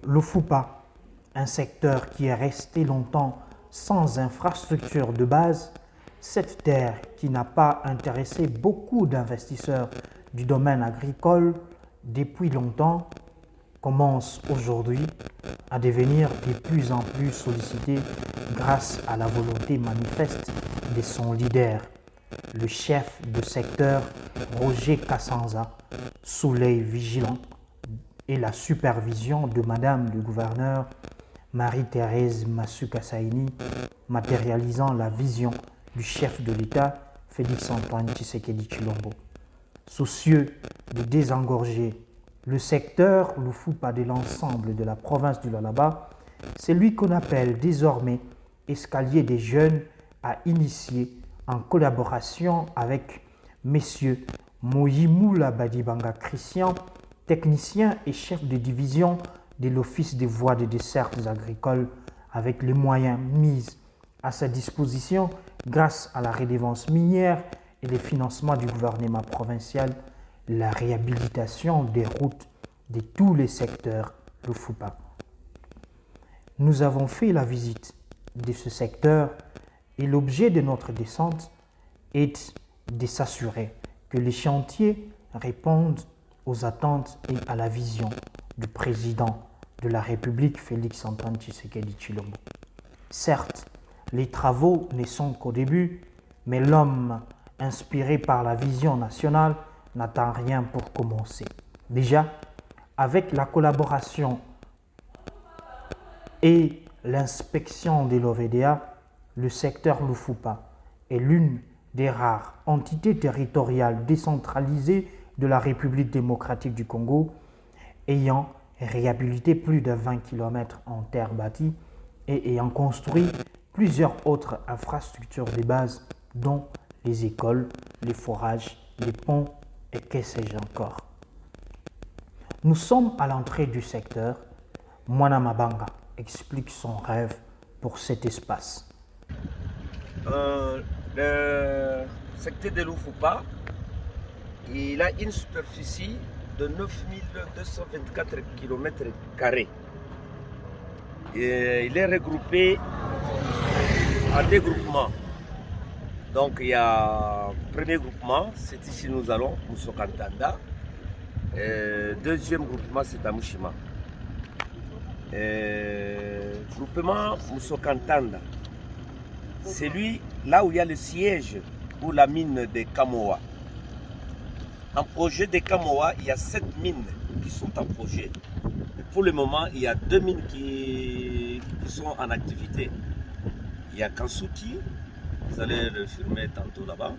Le FUPA, un secteur qui est resté longtemps sans infrastructure de base, cette terre qui n'a pas intéressé beaucoup d'investisseurs du domaine agricole depuis longtemps, commence aujourd'hui à devenir de plus en plus sollicité grâce à la volonté manifeste de son leader, le chef de secteur Roger Kassanza, sous l'œil vigilant et la supervision de Madame le gouverneur Marie-Thérèse Massukasaini, matérialisant la vision du chef de l'État Félix-Antoine Tshisekedi Tshilombo. Soucieux de désengorger le secteur Lufupa de l'ensemble de la province du Lualaba, c'est lui qu'on appelle désormais escalier des jeunes à initier en collaboration avec messieurs Moyimula Badibanga Christian, technicien et chef de division de l'Office des voies de dessertes agricoles, avec les moyens mis à sa disposition grâce à la redevance minière et les financements du gouvernement provincial, la réhabilitation des routes de tous les secteurs Lufupa. Nous avons fait la visite de ce secteur et l'objet de notre descente est de s'assurer que les chantiers répondent aux attentes et à la vision du président de la République Félix-Antoine Tshisekedi Tshilombo. Certes, les travaux ne sont qu'au début, mais l'homme inspiré par la vision nationale n'attend rien pour commencer. Déjà, avec la collaboration et l'inspection de l'OVDA, le secteur Lufupa est l'une des rares entités territoriales décentralisées de la République démocratique du Congo, ayant réhabilité plus de 20 km en terre bâtie et ayant construit plusieurs autres infrastructures de base, dont les écoles, les forages, les ponts et que sais-je encore. Nous sommes à l'entrée du secteur. Mwana Mabanga explique son rêve pour cet espace. Le secteur de Lufupa, il a une superficie de 9224 km². Et il est regroupé en deux groupements. Donc il y a le premier groupement, c'est ici nous allons, Musokantanda. Deuxième groupement, c'est à Mushima. Groupement Musokantanda, c'est lui là où il y a le siège ou la mine de Kamoa. En projet de Kamoa, il y a 7 mines qui sont en projet. Et pour le moment, il y a 2 mines qui sont en activité. Il y a Kansuki, vous allez le filmer tantôt là-bas.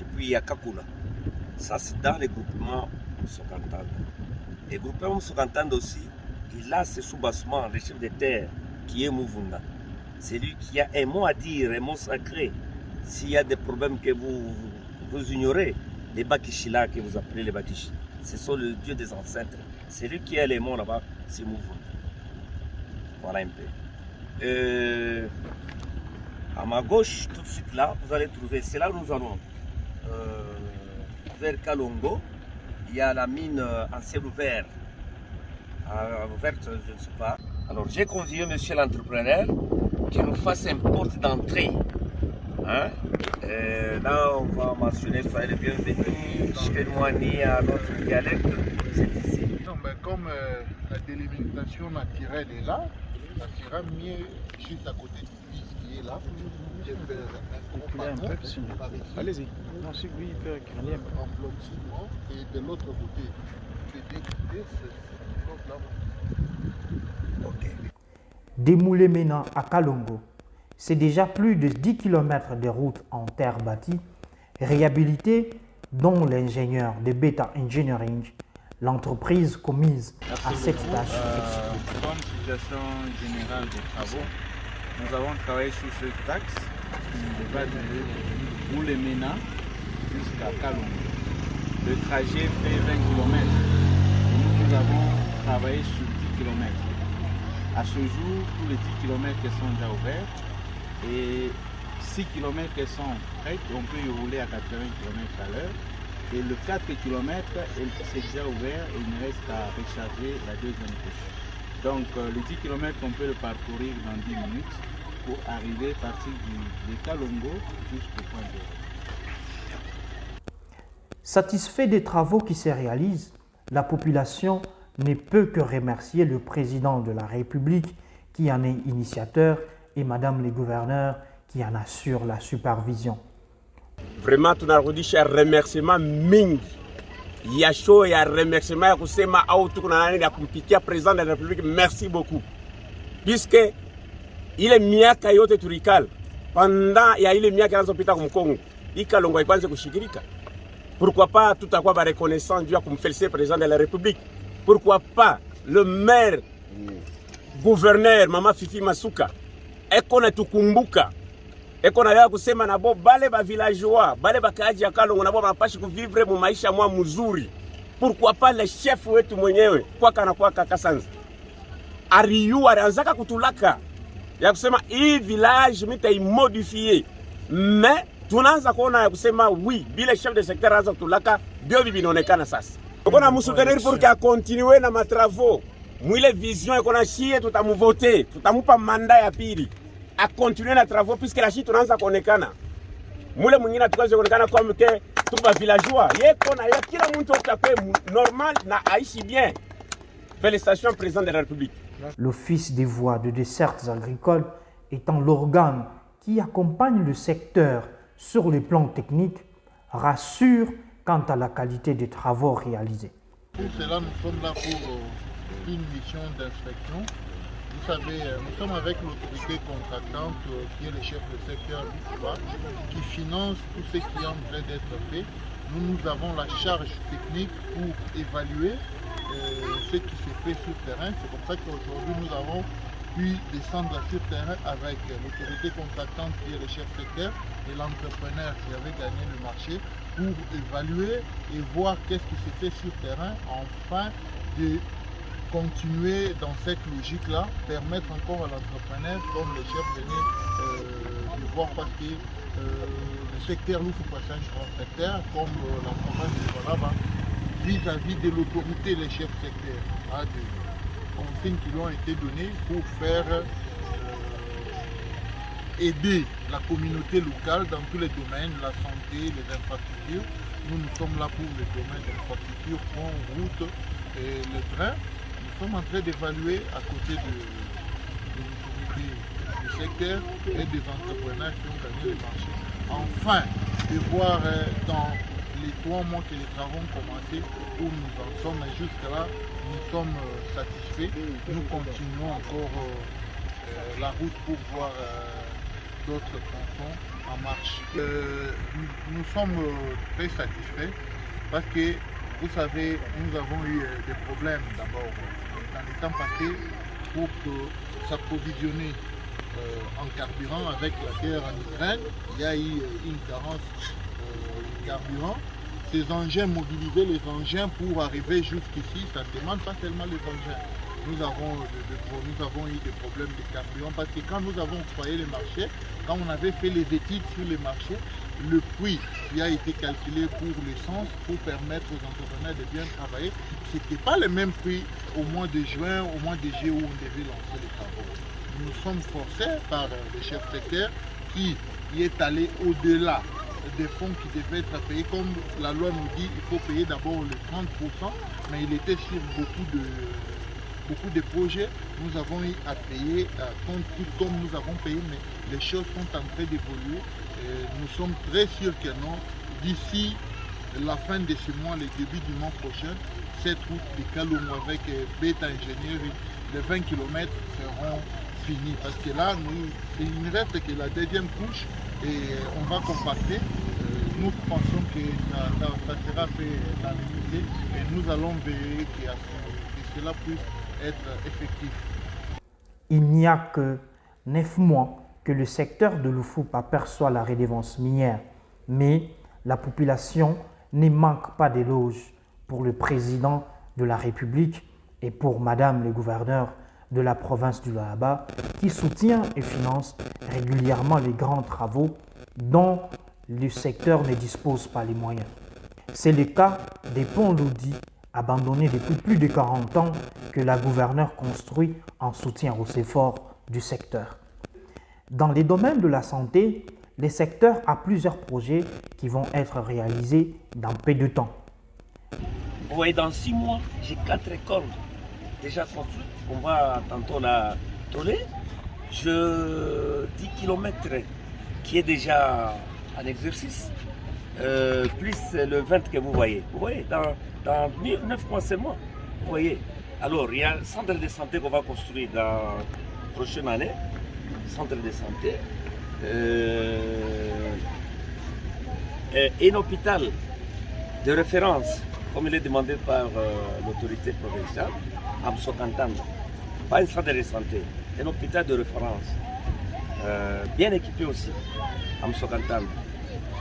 Et puis il y a Kakula. Ça, c'est dans les groupements Musokantanda. Et le groupement Musokantanda aussi, il a ses sous-bassements, le chef de terre, qui est Muvunda. C'est lui qui a un mot à dire, un mot sacré. S'il y a des problèmes que vous ignorez, les Bakishila que vous appelez les Bakishi, ce sont le dieu des ancêtres. C'est lui qui a les mots là-bas, c'est Muvunda. Voilà un peu. À ma gauche, tout de suite là, vous allez trouver, c'est là où nous allons. Vers Kalongo, il y a la mine en ciel ouvert. Ouverte, je ne sais pas. Alors j'ai convié monsieur l'entrepreneur qui nous fasse une porte d'entrée. Hein? Là, on va mentionner, soyez les bienvenus. Chez Moani, à notre dialecte, c'est ici. Non, mais comme la délimitation naturelle est là, ça sera mieux juste à côté du fils qui est là. Je vais un peu par ici. Allez-y. Non, c'est lui, il peut reculer. En bloc ciment et de l'autre côté, je vais découper ce bloc là. Ok. Démoulé maintenant à Kalongo, c'est déjà plus de 10 km de route en terre bâtie, réhabilitée, dont l'ingénieur de Beta Engineering, l'entreprise commise à cette tâche explique. Comme situation générale des travaux, nous avons travaillé sur ce taxe qui va de Moulemena jusqu'à Kalongo. Le trajet fait 20 km. Nous avons travaillé sur 10 km. À ce jour, tous les 10 km sont déjà ouverts et 6 km sont prêts. On peut y rouler à 80 km à l'heure. Et le 4 km c'est déjà ouvert et il ne reste qu'à recharger la deuxième couche. Donc les 10 km, on peut le parcourir dans 10 minutes pour arriver à partir de Kalongo jusqu'au point de... Satisfait des travaux qui se réalisent, la population ne peut que remercier le président de la République qui en est initiateur et madame les gouverneurs qui en assurent la supervision. Vraiment tunarudisha remerciement mingi ya show ya remerciement ya kusema au tuko na nani ya kumpikia president de la République, merci beaucoup, puisque ile miaka yote tulikala pendant ya ile miaka yanazopita kumkongo ikalongo ikwanze kushikirika. Pourquoi pas tutakuwa ba reconnaissant dû à kumfeliciter président de la République. Pourquoi pas le maire gouverneur mama Fifi Masuka eko na tukumbuka, eko na ya kusema nabo bale ba villageois bale bakaaji ya Kalongo nabo banapashi kuvivre mu maisha mwa mzuri. Pourquoi pas le chef wetu mwenyewe kwa Kasanza Ariyu alianzaka kutulaka ya kusema hii village mitaimodifie, mais tunaanza kuona ya kusema oui bile chef de secteur anza kutulaka bio binaonekana sasa. Tukona msoutenir pour qu'il continue na matravaux. Mwile vision eko na shie tutamuvote, tutamupa manda ya pili a continuer na travaux puisque la shie tunaanza kuonekana. Mule mwingine tukaanza kuonekana comme que tuba villageois. Yeko na kila mtu atakwe normal na aishi bien. Félicitations président de la République. L'Office des voies de dessertes agricoles étant l'organe qui accompagne le secteur sur le plan technique, rassure quant à la qualité des travaux réalisés. Pour cela, nous sommes là pour une mission d'inspection. Vous savez, nous sommes avec l'autorité contractante qui est le chef de secteur Loufoua, qui finance tout ce qui est en train d'être fait. Nous avons la charge technique pour évaluer ce qui se fait sur le terrain. C'est pour ça qu'aujourd'hui nous avons pu descendre sur le terrain avec l'autorité contractante qui est le chef secteur et l'entrepreneur qui avait gagné le marché pour évaluer et voir qu'est-ce qui se fait sur le terrain afin de continuer dans cette logique-là, permettre encore à l'entrepreneur, comme le chef venait de voir, parce que le secteur Loufoua, c'est un grand secteur, comme la province de Valaba, vis-à-vis de l'autorité, les chefs secteurs, des consignes qui lui ont été données pour faire aider la communauté locale dans tous les domaines, la santé, les infrastructures. Nous sommes là pour les domaines d'infrastructures, pont, route et le train. Nous sommes en train d'évaluer à côté de l'autorité du secteur et des entrepreneurs qui ont gagné le marché. Enfin, de voir dans les 3 mois que les travaux ont commencé, où nous en sommes, et jusque-là, nous sommes satisfaits. Nous continuons encore la route pour voir d'autres tronçons en marche. Nous sommes très satisfaits parce que, vous savez, nous avons eu des problèmes d'abord dans les temps passés pour s'approvisionner en carburant avec la guerre en Ukraine. Il y a eu une carence de carburant. Ces engins, mobiliser les engins pour arriver jusqu'ici, ça ne demande pas seulement les engins. Nous avons eu des problèmes de carburant parce que quand nous avons octroyé les marchés, quand on avait fait les études sur les marchés, le prix qui a été calculé pour l'essence pour permettre aux entrepreneurs de bien travailler, ce n'était pas le même prix au mois de juin, au mois de juillet où on devait lancer les travaux. Nous sommes forcés par le chef secteur qui est allé au-delà des fonds qui devaient être payés. Comme la loi nous dit, il faut payer d'abord le 30%, mais il était sur beaucoup de projets. Nous avons eu à payer comme nous avons payé, mais les choses sont en train d'évoluer. Nous sommes très sûrs que non, d'ici la fin de ce mois, le début du mois prochain, cette route de Kalongo avec Beta Ingénierie, les 20 km seront finis. Parce que là, il ne reste que la deuxième couche et on va compacter. Nous pensons que ça sera fait dans les idées et nous allons veiller que cela puisse être effectif. Il n'y a que 9 mois que le secteur de Loufoua perçoit la redevance minière, mais la population ne manque pas d'éloges pour le président de la République et pour Madame le gouverneur de la province du Lualaba qui soutient et finance régulièrement les grands travaux dont le secteur ne dispose pas les moyens. C'est le cas des ponts Lodi abandonné depuis plus de 40 ans que la gouverneure construit en soutien aux efforts du secteur. Dans les domaines de la santé, le secteur a plusieurs projets qui vont être réalisés dans peu de temps. Vous voyez, dans 6 mois, j'ai 4 écoles déjà construites. On va tantôt la tourner. 10 km qui est déjà en exercice, plus le 20 que vous voyez. Vous voyez, dans 9 mois seulement. Vous voyez. Alors, il y a un centre de santé qu'on va construire dans la prochaine année. Centre de santé. Et un hôpital de référence, comme il est demandé par l'autorité provinciale, à Msokantanda. Pas un centre de santé, un hôpital de référence, bien équipé aussi, à Msokantanda.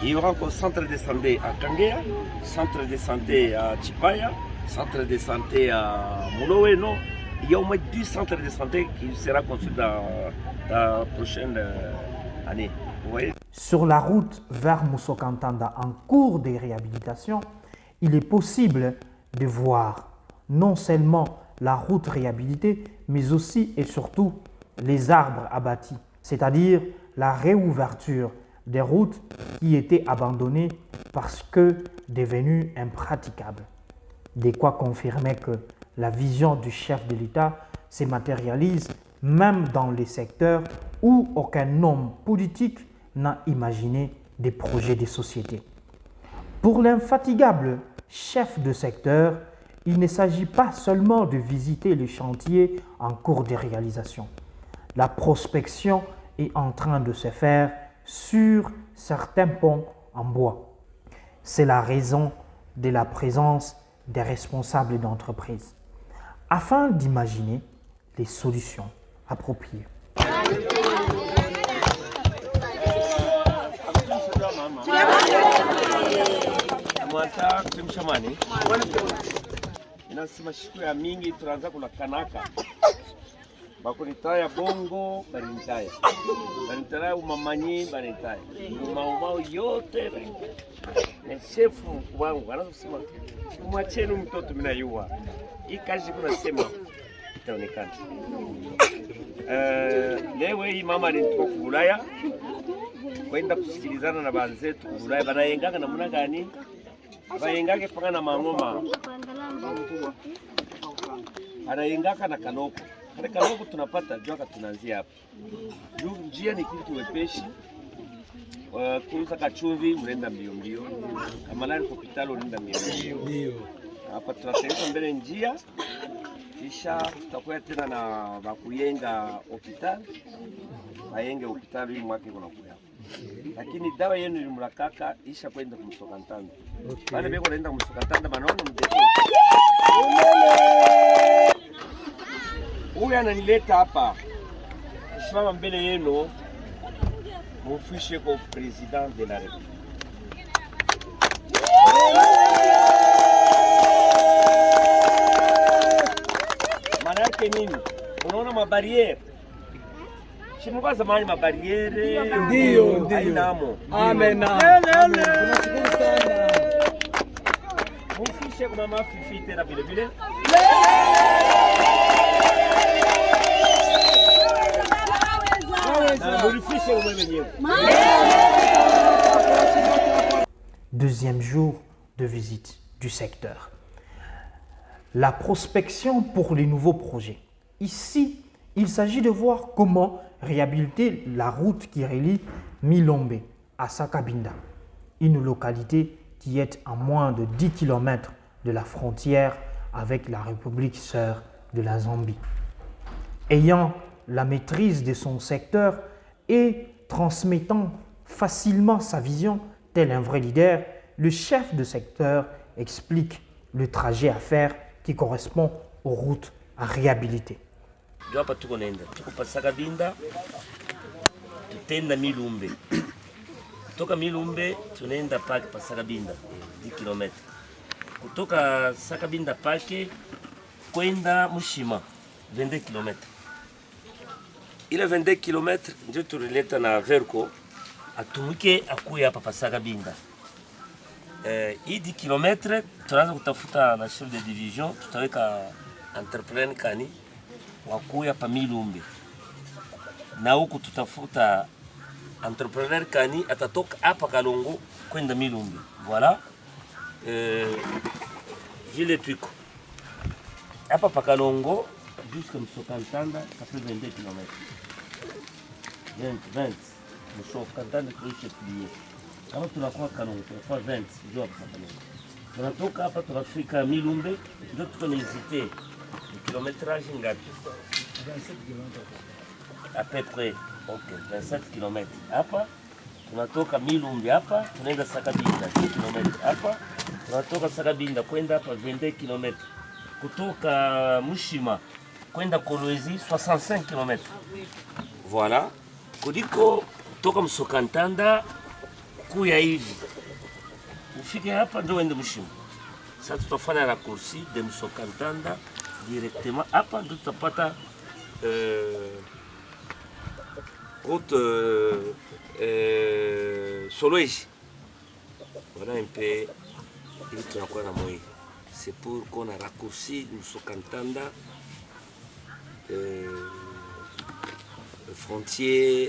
Il y aura encore centre de santé à Kangea, centre de santé à Chipaya, centre de santé à Muloweno. Il y a au moins 10 centres de santé qui seront construits dans la prochaine année. Vous voyez? Sur la route vers Msokantanda en cours de réhabilitation, il est possible de voir non seulement la route réhabilitée, mais aussi et surtout les arbres abattus, c'est-à-dire la réouverture des routes qui étaient abandonnées parce que devenues impraticables. De quoi confirmer que la vision du chef de l'État se matérialise même dans les secteurs où aucun homme politique n'a imaginé des projets de société. Pour l'infatigable chef de secteur, il ne s'agit pas seulement de visiter les chantiers en cours de réalisation. La prospection est en train de se faire sur certains ponts en bois. C'est la raison de la présence des responsables d'entreprise, afin d'imaginer les solutions appropriées. Inasema siku ya mingi tunaanza kula kanaka bakunitaya bongo banitaya umamanyi banitaya umaumau yote na shefu wangu anaanza kusema mwacheni mtoto mimi nayua hii kazi kuna sema itaonekana. Leo hii mama alinitoka Bulaya kwenda kusikilizana na banzetu Bulaya banayengaga namna gani bayengake panga na mangoma anayengaka na kanoko kale kanoko tunapata joka tunaanzia hapa juu njia ni kitu wepeshi kuuza kachumvi unaenda mbio mbio kamalani hospitali unaenda mbio mbio hapa tunasaidia mbele njia kisha tutakuwa tena na bakuyenga hospitali bayenge hospitali hii mwaka kuna kuya lakini dawa yenu ilimlakaka isha kwenda kumsokantanda wale beko naenda kumsokantanda manaona mdeko huyu ananileta hapa kusimama mbele yenu mufishe kwa president de la République. Maana yake nini? Unaona mabariere Shimuka zamani mabariere ndio hainamo. Amen. Tunashukuru sana. Mufishe kwa mama fifi tena vile vile. Deuxième jour de visite du secteur. La prospection pour les nouveaux projets. Ici, il s'agit de voir comment réhabiliter la route qui relie Milombe à Sakabinda, une localité qui est à moins de 10 km de la frontière avec la République sœur de la Zambie. Ayant la maîtrise de son secteur et transmettant facilement sa vision, tel un vrai leader, le chef de secteur explique le trajet à faire qui correspond aux routes à réhabiliter. Hapa tuko naenda tuko pa Sakabinda tutenda Milumbe kutoka Milumbe tunaenda pake pa Sakabinda 10 km kutoka Sakabinda pake kwenda Mushima 22 km. Ile 22 km ndio tulileta na Verco atumike akuya hapa pa Sakabinda hii 10 km tunaanza kutafuta na chef de division, tutaweka entrepreneur kani wakuya pa Milumbe, na huku tutafuta entrepreneur kani atatoka hapa Kalongo kwenda Milumbe. Voilà vile tuiko hapa pa Kalongo jusqu'à Msokantanda, ça fait 22 km. 20 Msokantanda kuisha plié. Kama tunakuwa Kalongo tunakuwa 20 ndio hapa Kalongo. Tunatoka hapa tunafika Milumbe, ndio tuko na hésité. Le kilométrage ngapi? 27 km. À peu près. OK, 27 km. Hapa tunatoka Milumbe hapa tunaenda Sakabinda 2 km. Hapa tunatoka Sakabinda kwenda hapa 22 km. Kutoka Mushima kwenda Kolwezi 65 km. Voilà. Kuliko kutoka Msokantanda kuya hivi ufike hapa ndio uende Mushima. Sasa tutafanya raccourci de Msokantanda directement hapa ndio tutapata route Solwezi. Voilà un peu ili tunakuwa na moyo. C'est pour qu'on a raccourci Msokantanda frontière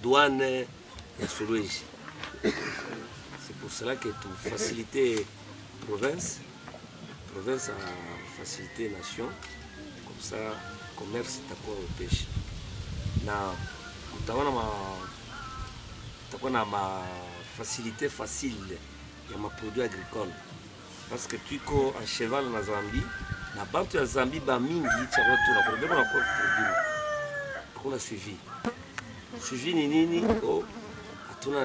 douane et Solwezi. C'est pour cela que tu facilites province a facilité nation, comme ça commerce itakuwa upeshi na utakuwa na facilité facile ya maproduit agricole parce que tuko en cheval na Zambie na bantu ya Zambie ba mingi cha watu na problème na kwa produit hakuna suivi ni nini hatuna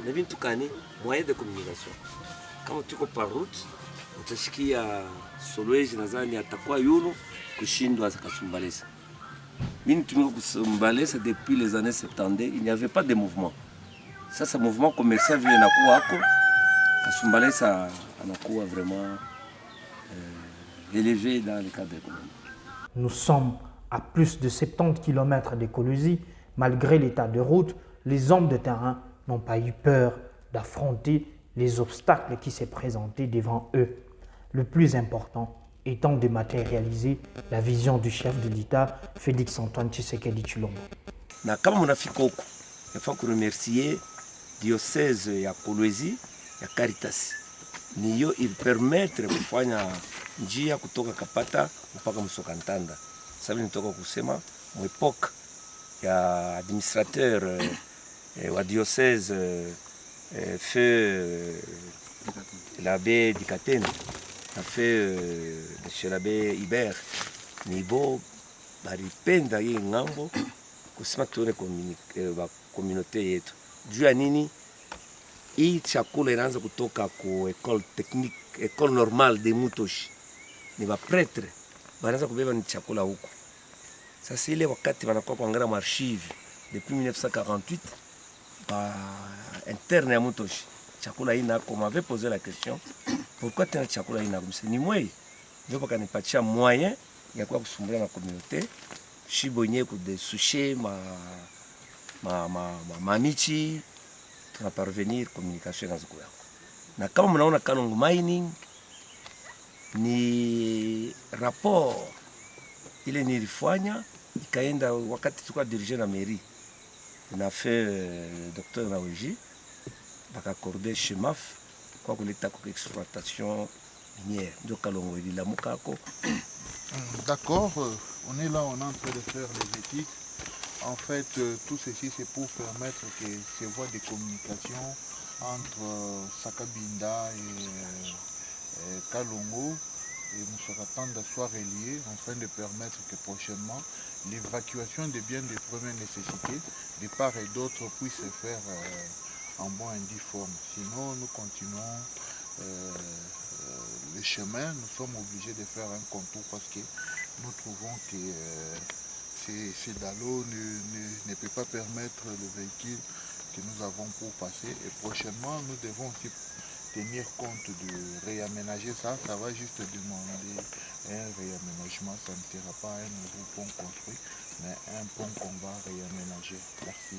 na bintu kani moyen de communication kama tuko par route utashikia Solwezi nadhani atakuwa yulu kushindwa Kasumbalesa. Mimi tumiko Kasumbalesa depuis les années 70, il n'y avait pas de mouvement. Sasa mouvement commercial vile inakuwa hako Kasumbalesa anakuwa vraiment élevé dans le cadre économique. Nous sommes à plus de 70 km de Kolwezi. Malgré l'état de route, les hommes de terrain n'ont pas eu peur d'affronter les obstacles qui s'est présentés devant eux. Le plus important étant de matérialiser la vision du chef de l'État, Félix-Antoine Tshisekedi Tshilombo. Na kama mnafika huko, nafaa kuremercier diocese ya Kolwezi ya Caritas. Niyo ilipermettre kufanya njia kutoka Kapata mpaka Msokantanda. Sasa nitoka kusema mwepoka ya administrateur wa diocese feu l'abbé Dikatene a fait chez l'abbé Hibert nibo baripenda hii ngambo kusema tuone communauté yetu juu ya nini hii chakula inaanza kutoka ku école technique école normale de Mutoshi ni ba prêtre banaanza kubeba ni chakula huko. Sasa ile wakati wanakuwa kuangalia archive depuis 1948 ba interne ya Mutoshi chakula ina comme avait posé la question pourquoi tena chakula ina comme ni moi ndio paka nipatia moyen ya kwa kusumbula na communauté shibonye ku de sushi mamichi tuna parvenir communication na zikuya. Na kama mnaona Kalongo mining ni rapport ile nilifanya ikaenda wakati tulikuwa diriger na mairie na fait docteur Naoji bakaccordé chez MAF kwa kuleta kwa exploitation minière ndio Kalongo ililamuka ako. D'accord, on est là, on est en train de faire les études. En fait, tout ceci c'est pour permettre que ces voies de communication entre Sakabinda et Kalongo et Msokantanda soient reliées afin de permettre que prochainement l'évacuation des biens de première nécessité de part et d'autre puisse se faire en bon et due forme. Sinon, nous continuons le chemin, nous sommes obligés de faire un contour parce que nous trouvons que ces dallos ne peut pas permettre le véhicule que nous avons pour passer. Et prochainement, nous devons aussi tenir compte de réaménager ça. Ça va juste demander un réaménagement. Ça ne sera pas un nouveau pont construit, mais un pont qu'on va réaménager. Merci.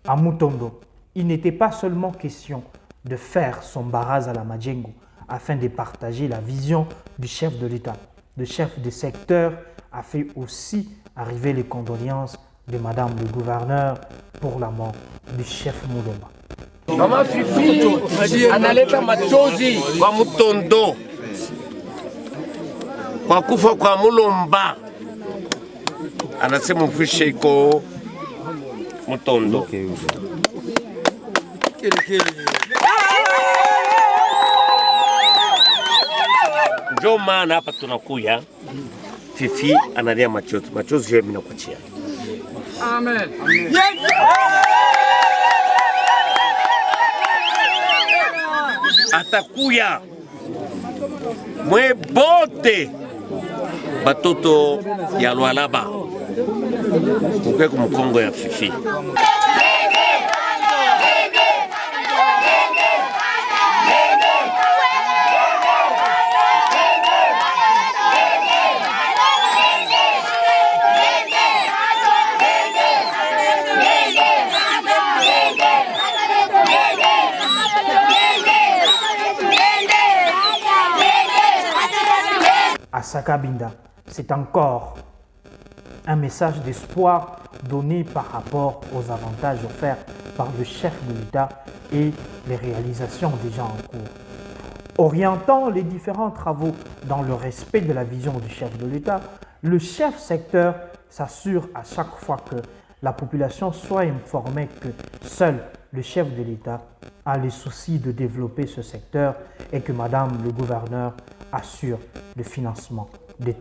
À Mutondo, il n'était pas seulement question de faire son barrage à la Madjengo afin de partager la vision du chef de l'État. Le chef de secteur a fait aussi arriver les condoléances de Madame le gouverneur pour la mort du chef Mulumba. Mama Fifi analeta machozi kwa Mutondo kwa kufa kwa Mulumba, anasema mfishe iko Mutondo. Ndio maana hapa tunakuya, Fifi analia machozi, machozi yeye minakuachia. Amen. Atakuya mwe bote batoto ya Lualaba ukwe kumkongo ya Fifi. À Sakabinda, c'est encore un message d'espoir donné par rapport aux avantages offerts par le chef de l'État et les réalisations déjà en cours. Orientant les différents travaux dans le respect de la vision du chef de l'État, le chef secteur s'assure à chaque fois que la population soit informée que seul le chef de l'État a le souci de développer ce secteur et que Madame le gouverneur assure le financement de tout